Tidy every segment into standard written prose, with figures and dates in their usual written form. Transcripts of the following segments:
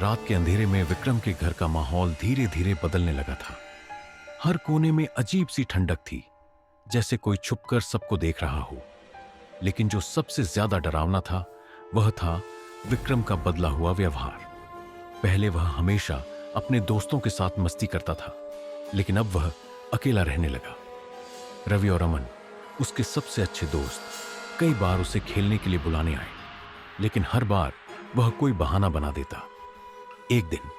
रात के अंधेरे में विक्रम के घर का माहौल धीरे धीरे बदलने लगा था। हर कोने में अजीब सी ठंडक थी, जैसे कोई छुपकर सबको देख रहा हो। लेकिन जो सबसे ज्यादा डरावना था वह था विक्रम का बदला हुआ व्यवहार। पहले वह हमेशा अपने दोस्तों के साथ मस्ती करता था, लेकिन अब वह अकेला रहने लगा। रवि और अमन, उसके सबसे अच्छे दोस्त, कई बार उसे खेलने के लिए बुलाने आए, लेकिन हर बार वह कोई बहाना बना देता। एक दिन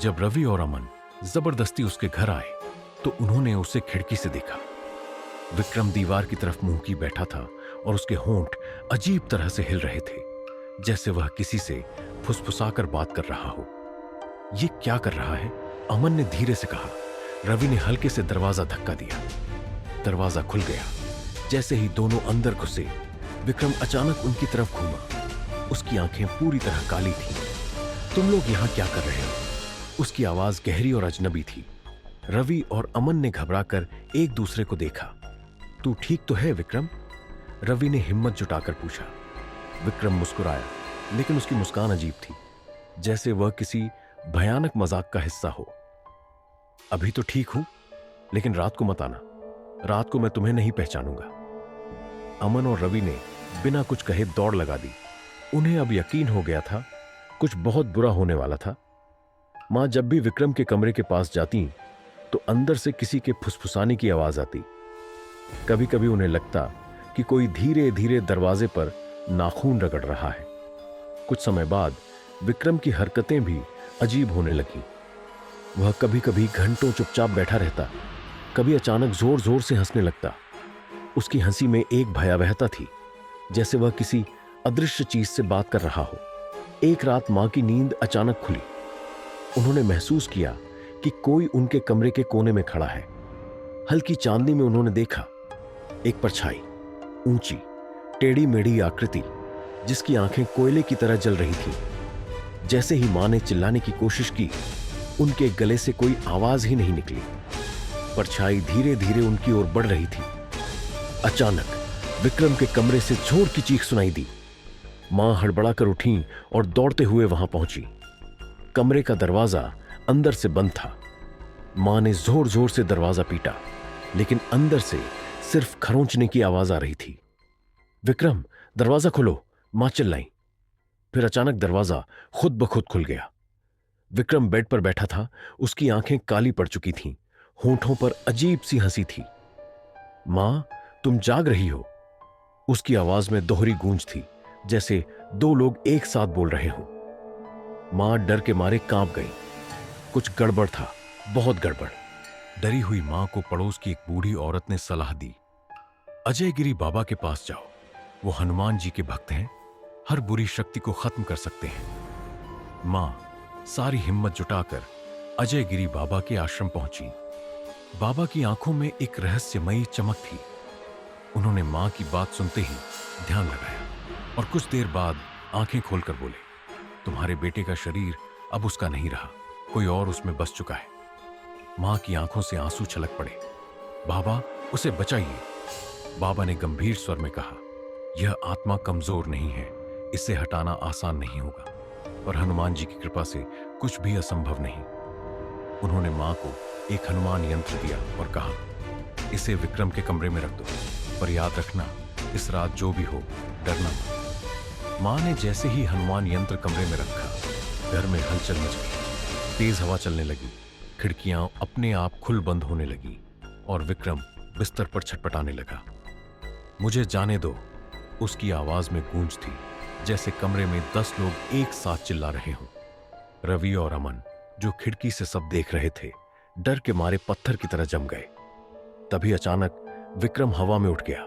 जब रवि और अमन जबरदस्ती उसके घर आए तो उन्होंने उसे खिड़की से देखा। विक्रम दीवार की तरफ मुंह की बैठा था और उसके होंठ अजीब तरह से हिल रहे थे, जैसे वह किसी से फुसफुसाकर बात कर रहा हो। ये क्या कर रहा है? अमन ने धीरे से कहा। रवि ने हल्के से दरवाजा धक्का दिया। दरवाजा खुल गया। जैसे ही दोनों अंदर घुसे, विक्रम अचानक उनकी तरफ घूमा। उसकी आंखें पूरी तरह काली थीं। तुम लोग यहां क्या कर रहे हो? उसकी आवाज गहरी और अजनबी थी। रवि और अमन ने घबराकर एक दूसरे को देखा। तू ठीक तो है विक्रम? रवि ने हिम्मत जुटाकर पूछा। विक्रम मुस्कुराया, लेकिन उसकी मुस्कान अजीब थी, जैसे वह किसी भयानक मजाक का हिस्सा हो। अभी तो ठीक हूं, लेकिन रात को मत आना। रात को मैं तुम्हें नहीं पहचानूंगा। अमन और रवि ने बिना कुछ कहे दौड़ लगा दी। उन्हें अब यकीन हो गया था, कुछ बहुत बुरा होने वाला था। मां जब भी विक्रम के कमरे के पास जाती तो अंदर से किसी के फुसफुसाने की आवाज आती। कभी कभी उन्हें लगता कि कोई धीरे धीरे दरवाजे पर नाखून रगड़ रहा है। कुछ समय बाद विक्रम की हरकतें भी अजीब होने लगी। वह कभी कभी घंटों चुपचाप बैठा रहता, कभी अचानक जोर जोर से हंसने लगता। उसकी हंसी में एक भयावहता थी, जैसे वह किसी अदृश्य चीज से बात कर रहा हो। एक रात मां की नींद अचानक खुली। उन्होंने महसूस किया कि कोई उनके कमरे के कोने में खड़ा है। हल्की चांदनी में उन्होंने देखा एक परछाई, ऊंची, टेढ़ी मेढ़ी आकृति, जिसकी आंखें कोयले की तरह जल रही थी। जैसे ही मां ने चिल्लाने की कोशिश की, उनके गले से कोई आवाज ही नहीं निकली। परछाई धीरे धीरे उनकी ओर बढ़ रही थी। अचानक विक्रम के कमरे से जोर की चीख सुनाई दी। मां हड़बड़ाकर उठी और दौड़ते हुए वहां पहुंची। कमरे का दरवाजा अंदर से बंद था। मां ने जोर जोर से दरवाजा पीटा, लेकिन अंदर से सिर्फ खरोंचने की आवाज आ रही थी। विक्रम, दरवाजा खोलो, मां चिल्लाई। फिर अचानक दरवाजा खुद ब खुद खुल गया। विक्रम बेड पर बैठा था। उसकी आंखें काली पड़ चुकी थीं, होंठों पर अजीब सी हंसी थी। मां, तुम जाग रही हो? उसकी आवाज में दोहरी गूंज थी, जैसे दो लोग एक साथ बोल रहे हों। मां डर के मारे कांप गई। कुछ गड़बड़ था, बहुत गड़बड़। डरी हुई मां को पड़ोस की एक बूढ़ी औरत ने सलाह दी, अजय गिरी बाबा के पास जाओ। वो हनुमान जी के भक्त हैं, हर बुरी शक्ति को खत्म कर सकते हैं। मां सारी हिम्मत जुटाकर अजय गिरी बाबा के आश्रम पहुंची। बाबा की आंखों में एक रहस्यमयी चमक थी। उन्होंने मां की बात सुनते ही ध्यान लगाया और कुछ देर बाद आंखें खोलकर बोले, तुम्हारे बेटे का शरीर अब उसका नहीं रहा, कोई और उसमें बस चुका है। मां की आंखों से आंसू छलक पड़े। बाबा, उसे बचाइए। बाबा ने गंभीर स्वर में कहा, यह आत्मा कमजोर नहीं है, इसे हटाना आसान नहीं होगा, पर हनुमान जी की कृपा से कुछ भी असंभव नहीं। उन्होंने मां को एक हनुमान यंत्र दिया और कहा, इसे विक्रम के कमरे में रख दो, पर याद रखना, इस रात जो भी हो, डरना मत। मां ने जैसे ही हनुमान यंत्र कमरे में रखा, घर में हलचल मच गई। तेज हवा चलने लगी, खिड़कियां अपने आप खुल बंद होने लगी और विक्रम बिस्तर पर छटपटाने लगा। मुझे जाने दो, उसकी आवाज में गूंज थी, जैसे कमरे में 10 लोग एक साथ चिल्ला रहे हों। रवि और अमन, जो खिड़की से सब देख रहे थे, डर के मारे पत्थर की तरह जम गए। तभी अचानक विक्रम हवा में उठ गया।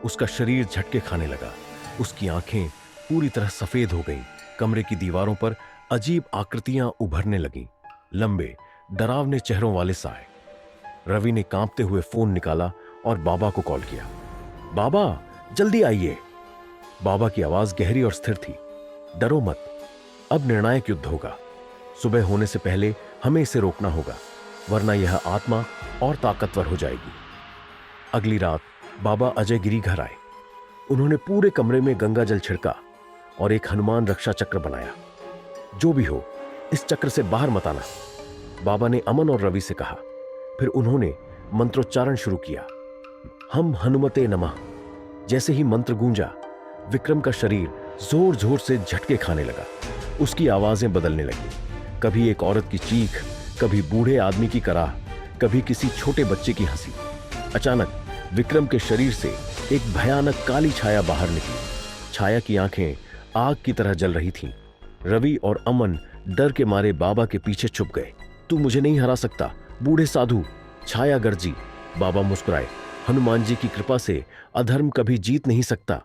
उसका शरीर झटके खाने लगा। उसकी आंखें पूरी तरह सफेद हो गईं। कमरे की दीवारों पर अजीब आकृतियां उभरने लगीं, लंबे डरावने चेहरों वाले साए। रवि ने कांपते हुए फोन निकाला और बाबा को कॉल किया। बाबा, जल्दी आइए। बाबा की आवाज गहरी और स्थिर थी। डरो मत, अब निर्णायक युद्ध होगा। सुबह होने से पहले हमें इसे रोकना होगा, वरना यह आत्मा और ताकतवर हो जाएगी। अगली रात बाबा अजय गिरी घर आए। उन्होंने पूरे कमरे में गंगा जल छिड़का और एक हनुमान रक्षा चक्र बनाया। जो भी हो, इस चक्र से बाहर मत आना, बाबा ने अमन और रवि से कहा। फिर उन्होंने मंत्रोच्चारण शुरू किया। हम हनुमते नमः। जैसे ही मंत्र गूंजा, विक्रम का शरीर जोर जोर से झटके खाने लगा। उसकी आवाजें बदलने लगी, कभी एक औरत की चीख, कभी बूढ़े आदमी की कराह, कभी किसी छोटे बच्चे की हंसी। अचानक विक्रम के शरीर से एक भयानक काली छाया बाहर निकली। छाया की आंखें आग की तरह जल रही थीं। रवि और अमन डर के मारे बाबा के पीछे छुप गए। तू मुझे नहीं हरा सकता, बूढ़े साधु, छाया गर्जी। बाबा मुस्कुराए। हनुमान जी की कृपा से अधर्म कभी जीत नहीं सकता।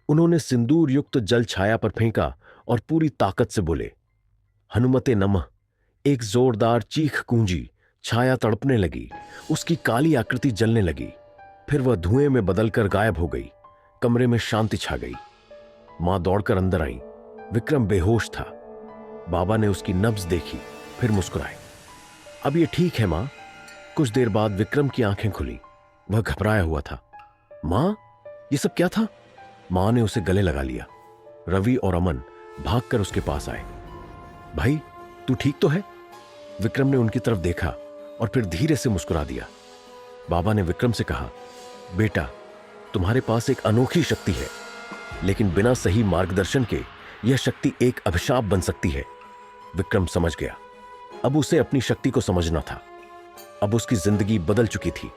उन्होंने सिंदूर युक्त जल छाया पर फेंका और पूरी ताकत से बोले, हनुमते नमः। एक जोरदार चीख गूंजी, छाया तड़पने लगी, उसकी काली आकृति जलने लगी। फिर वह धुएं में बदलकर गायब हो गई। कमरे में शांति छा गई। मां दौड़कर अंदर आई। विक्रम बेहोश था। बाबा ने उसकी नब्ज देखी, फिर मुस्कुराए। अब ये ठीक है मां। कुछ देर बाद विक्रम की आंखें खुली। वह घबराया हुआ था। मां, ये सब क्या था? मां ने उसे गले लगा लिया। रवि और अमन भागकर उसके पास आए। भाई, तू ठीक तो है? विक्रम ने उनकी तरफ देखा और फिर धीरे से मुस्कुरा दिया। बाबा ने विक्रम से कहा, बेटा, तुम्हारे पास एक अनोखी शक्ति है, लेकिन बिना सही मार्गदर्शन के यह शक्ति एक अभिशाप बन सकती है। विक्रम समझ गया। अब उसे अपनी शक्ति को समझना था। अब उसकी जिंदगी बदल चुकी थी।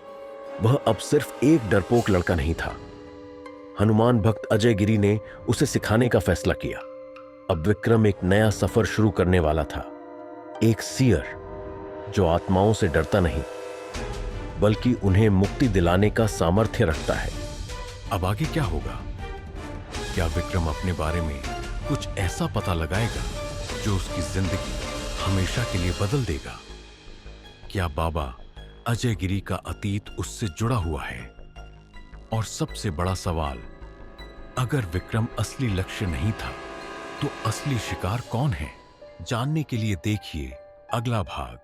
वह अब सिर्फ एक डरपोक लड़का नहीं था। हनुमान भक्त अजय गिरी ने उसे सिखाने का फैसला किया। अब विक्रम एक नया सफर शुरू करने वाला था। एक सीयर जो आत्माओं से डरता नहीं, बल्कि उन्हें मुक्ति दिलाने का सामर्थ्य रखता है। अब आगे क्या होगा? क्या विक्रम अपने बारे में कुछ ऐसा पता लगाएगा जो उसकी जिंदगी हमेशा के लिए बदल देगा? क्या बाबा अजय गिरी का अतीत उससे जुड़ा हुआ है? और सबसे बड़ा सवाल, अगर विक्रम असली लक्ष्य नहीं था, तो असली शिकार कौन है? जानने के लिए देखिए अगला भाग।